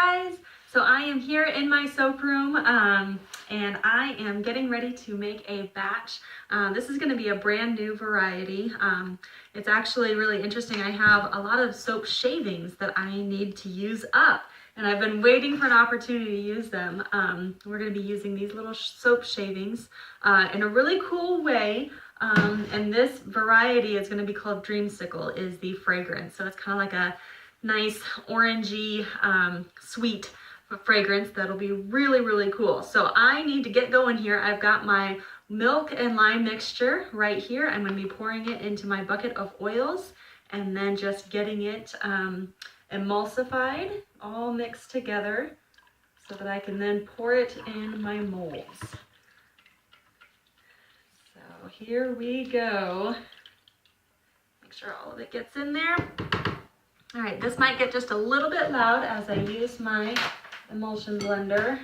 guys! So I am here in my soap room and I am getting ready to make a batch. This is going to be a brand new variety. It's actually really interesting. I have a lot of soap shavings that I need to use up and I've been waiting for an opportunity to use them. We're going to be using these little soap shavings in a really cool way. And this variety is going to be called Dreamsicle is the fragrance. So it's kind of like a nice orangey sweet fragrance that'll be really, really cool. So I need to get going here. I've got my milk and lime mixture right here. I'm going to be pouring it into my bucket of oils and then just getting it emulsified, all mixed together so that I can then pour it in my molds. So here we go. Make sure all of it gets in there. All right, this might get just a little bit loud as I use my emulsion blender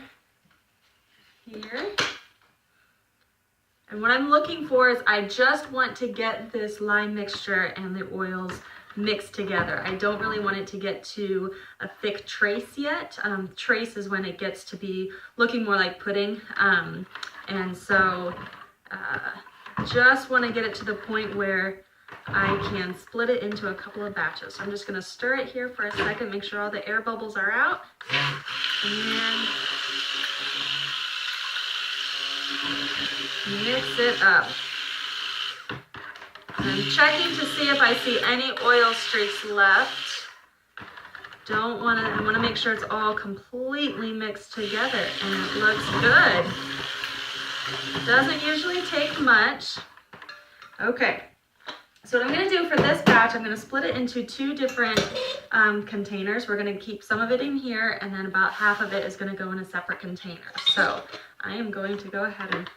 here. And what I'm looking for is I just want to get this lime mixture and the oils mixed together. I don't really want it to get to a thick trace yet. Trace is when it gets to be looking more like pudding. And so just want to get it to the point where I can split it into a couple of batches. So I'm just going to stir it here for a second, make sure all the air bubbles are out. And mix it up. I'm checking to see if I see any oil streaks left. I want to make sure it's all completely mixed together and it looks good. It doesn't usually take much. Okay. So what I'm going to do for this batch, I'm going to split it into two different containers. We're going to keep some of it in here and then about half of it is going to go in a separate container. So I am going to go ahead and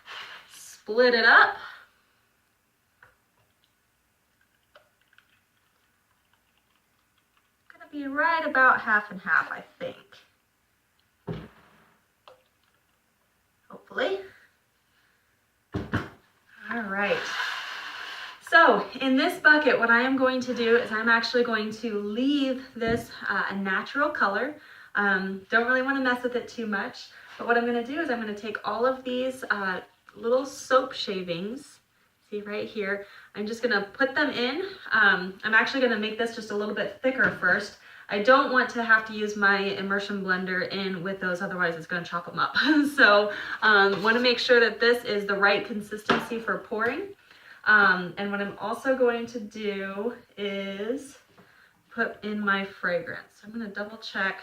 split it up. Going to be right about half and half, I think. Hopefully. All right. So in this bucket, what I am going to do is I'm actually going to leave this a natural color. Don't really want to mess with it too much, but what I'm going to do is I'm going to take all of these little soap shavings, see right here, I'm just going to put them in. I'm actually going to make this just a little bit thicker first. I don't want to have to use my immersion blender in with those, otherwise it's going to chop them up. So want to make sure that this is the right consistency for pouring. And what I'm also going to do is put in my fragrance. I'm going to double check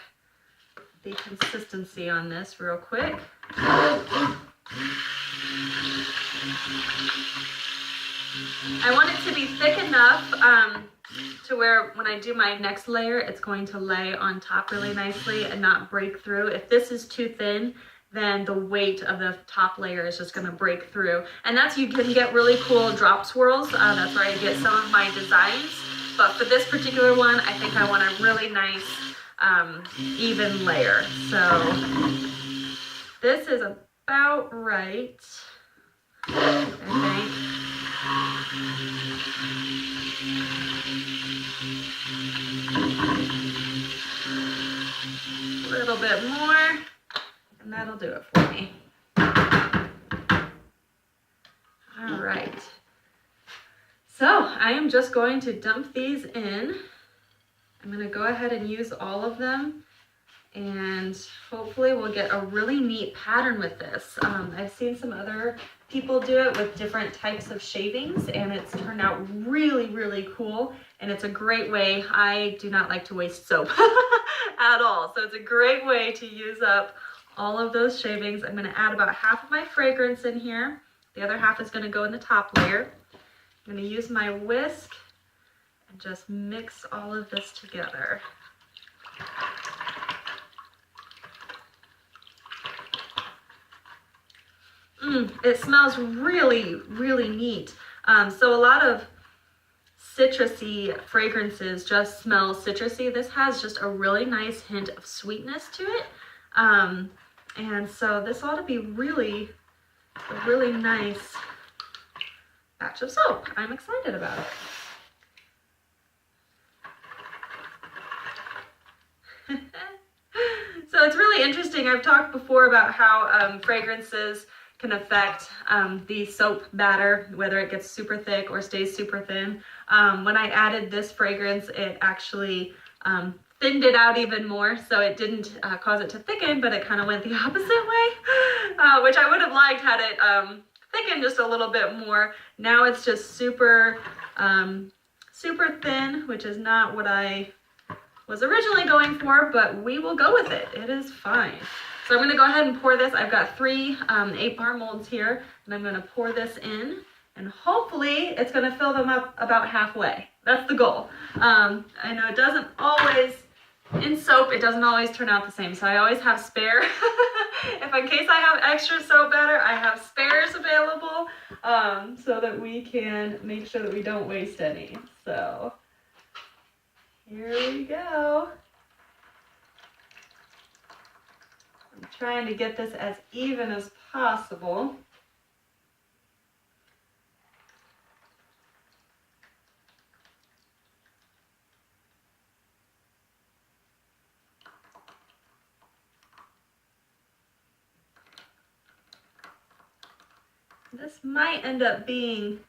the consistency on this real quick. I want it to be thick enough to where when I do my next layer, it's going to lay on top really nicely and not break through. If this is too thin, then the weight of the top layer is just going to break through. And that's, you can get really cool drop swirls. That's where I get some of my designs. But for this particular one, I think I want a really nice even layer. So this is about right, I think. A little bit more. And that'll do it for me. All right. So I am just going to dump these in. I'm going to go ahead and use all of them. And hopefully we'll get a really neat pattern with this. I've seen some other people do it with different types of shavings and it's turned out really, really cool. And it's a great way. I do not like to waste soap at all. So it's a great way to use up all of those shavings. I'm going to add about half of my fragrance in here. The other half is going to go in the top layer. I'm going to use my whisk and just mix all of this together. It smells really, really neat. So a lot of citrusy fragrances just smell citrusy. This has just a really nice hint of sweetness to it. And so this ought to be really a really nice batch of soap. I'm excited about it. So really interesting. I've talked before about how fragrances can affect the soap batter, whether it gets super thick or stays super thin. When I added this fragrance, it actually thinned it out even more, so it didn't cause it to thicken, but it kind of went the opposite way, which I would have liked had it thickened just a little bit more. Now it's just super, super thin, which is not what I was originally going for, but we will go with it. It is fine. So I'm going to go ahead and pour this. I've got 3 8-bar molds here, and I'm going to pour this in, and hopefully it's going to fill them up about halfway. That's the goal. I know it doesn't always, in soap, it doesn't always turn out the same, so I always have spare. If in case I have extra soap batter, I have spares available so that we can make sure that we don't waste any. So here we go. I'm trying to get this as even as possible. This might end up being,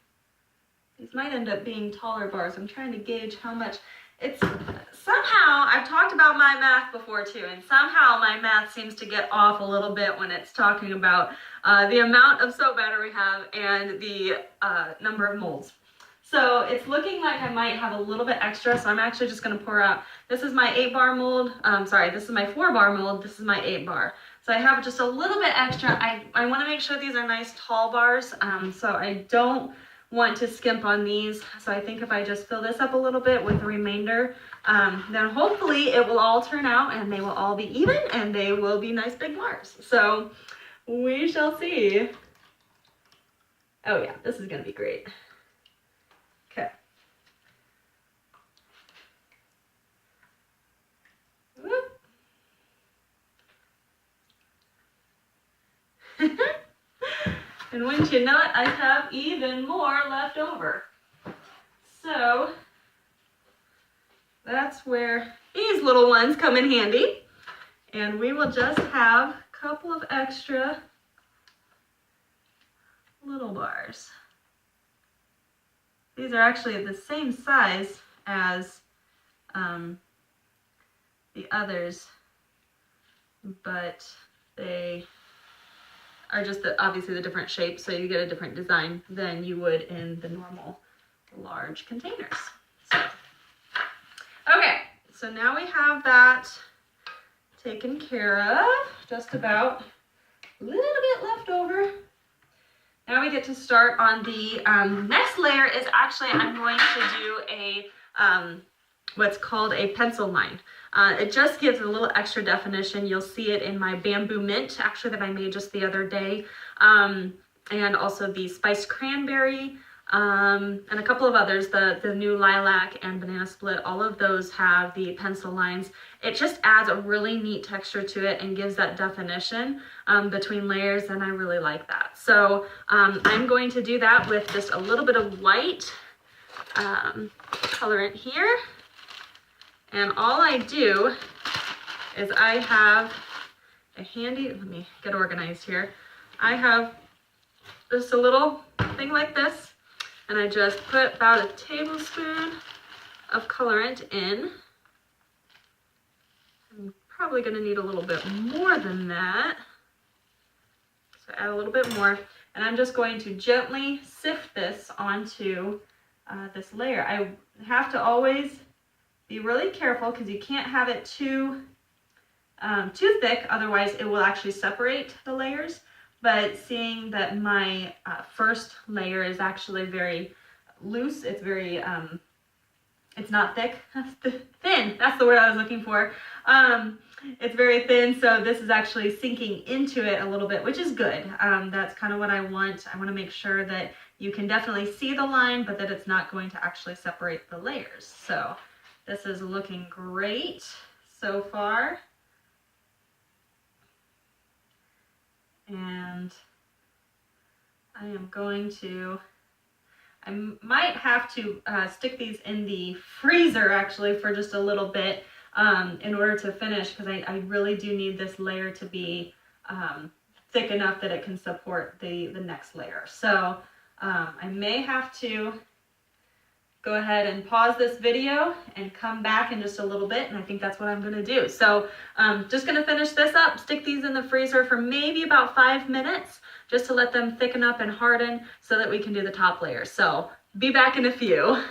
these might end up being taller bars. I'm trying to gauge how much. It's somehow, I've talked about my math before too, and somehow my math seems to get off a little bit when it's talking about the amount of soap batter we have and the number of molds. So it's looking like I might have a little bit extra, so I'm actually just going to pour out. This is my 8-bar mold. Sorry, this is my 4-bar mold. This is my 8-bar. So I have just a little bit extra. I want to make sure these are nice tall bars, so I don't want to skimp on these. So I think if I just fill this up a little bit with the remainder, then hopefully it will all turn out and they will all be even and they will be nice big bars. So we shall see. Oh yeah, this is going to be great. Okay. And wouldn't you know it, I have even more left over. So that's where these little ones come in handy. And we will just have a couple of extra little bars. These are actually the same size as the others, but they are just obviously the different shapes, so you get a different design than you would in the normal large containers. So, okay, so now we have that taken care of, just about a little bit left over. Now we get to start on the next layer. Is actually I'm going to do a what's called a pencil line. It just gives a little extra definition. You'll see it in my bamboo mint, actually, that I made just the other day, and also the spiced cranberry, and a couple of others, the new lilac and banana split. All of those have the pencil lines. It just adds a really neat texture to it and gives that definition between layers, and I really like that. So I'm going to do that with just a little bit of white colorant here. And all I do is I have a handy, let me get organized here. I have just a little thing like this, and I just put about a tablespoon of colorant in. I'm probably going to need a little bit more than that. So add a little bit more, and I'm just going to gently sift this onto this layer. I have to always be really careful because you can't have it too thick, otherwise it will actually separate the layers. But seeing that my first layer is actually very loose, it's very, it's not thick, thin, that's the word I was looking for. It's very thin, so this is actually sinking into it a little bit, which is good. That's kind of what I want. I want to make sure that you can definitely see the line, but that it's not going to actually separate the layers. So this is looking great so far. And I am going to, I might have to stick these in the freezer actually for just a little bit, in order to finish, because I really do need this layer to be thick enough that it can support the next layer. So I may have to go ahead and pause this video and come back in just a little bit, and I think that's what I'm gonna do. So just gonna finish this up, stick these in the freezer for maybe about 5 minutes, just to let them thicken up and harden so that we can do the top layer. So be back in a few.